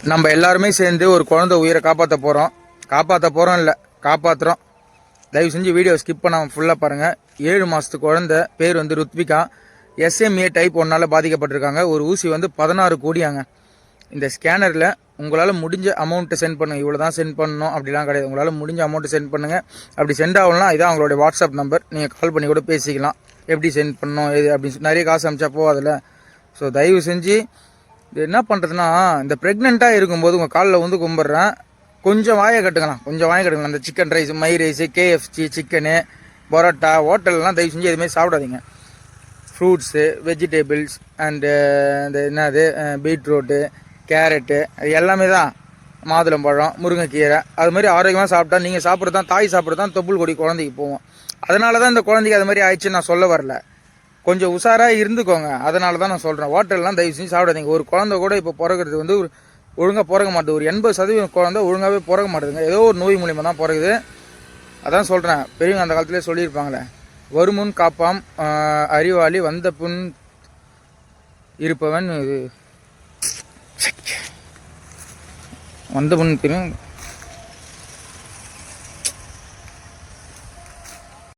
நம்ம எல்லாருமே சேர்ந்து ஒரு குழந்தை உயிரை காப்பாற்ற போகிறோம் இல்லை காப்பாற்றுறோம். தயவு செஞ்சு வீடியோ ஸ்கிப் பண்ணாமல் ஃபுல்லாக பாருங்கள். 7 மாதத்து குழந்தை, பேர் வந்து ருத்விகா. SMA டைப் 1 பாதிக்கப்பட்டிருக்காங்க. ஒரு ஊசி வந்து 16 கோடியாங்க. இந்த ஸ்கேனரில் உங்களால் முடிஞ்ச அமௌண்ட்டை சென்ட் பண்ணுங்கள். இவ்வளோ தான் சென்ட் பண்ணணும் அப்படிலாம் கிடையாது. உங்களால் முடிஞ்ச அமௌண்ட்டு சென்ட் பண்ணுங்கள். அப்படி சென்ட் ஆகலாம், இதான் அவங்களுடைய வாட்ஸ்அப் நம்பர். நீங்கள் கால் பண்ணி கூட பேசிக்கலாம். எப்படி சென்ட் பண்ணணும் எது அப்படின்னு நிறைய காசு அனுப்பிச்சா போகாதில்ல. ஸோ தயவு செஞ்சு இது என்ன பண்ணுறதுன்னா, இந்த ப்ரெக்னெண்ட்டாக இருக்கும்போது உங்கள் காலில் வந்து கும்பிட்றேன், கொஞ்சம் வாயை கட்டுக்கலாம். அந்த சிக்கன் ரைஸ், மை ரைஸு, KFC சிக்கனு, பரோட்டா, ஹோட்டல்லாம் தயவு செஞ்சு எதுவுமே சாப்பிடாதீங்க. ஃப்ரூட்ஸு, வெஜிடபிள்ஸ் அண்டு இந்த என்னது பீட்ரூட்டு, கேரட்டு, அது எல்லாமே தான். மாதுளம்பழம், முருங்கைக்கீரை, அது மாதிரி ஆரோக்கியமாக சாப்பிட்டா நீங்கள் சாப்பிட்றது தான், தாய் சாப்பிட்றது தான் தொப்புள் கொடி குழந்தைக்கு போவோம். அதனால தான் இந்த குழந்தைக்கு அது மாதிரி ஆயிடுச்சுன்னு நான் சொல்ல வரல. கொஞ்சம் உஷாராக இருந்துக்கோங்க. அதனால தான் நான் சொல்கிறேன். ஹோட்டல்லாம் தயவு செஞ்சு சாப்பிடாதீங்க. ஒரு குழந்தை கூட இப்போ பிறகுறது வந்து ஒழுங்காக பிறக்க மாட்டேது. ஒரு 80% குழந்தை ஒழுங்காகவே பிறக்க மாட்டேதுங்க. ஏதோ ஒரு நோய் மூலிமா தான் பிறகுது. அதான் சொல்கிறேன், பெரியவங்க அந்த காலத்திலே சொல்லியிருப்பாங்களே, வருமுன் காப்பாம் அறிவாளி வந்த புண் இருப்பவன் வந்த புண்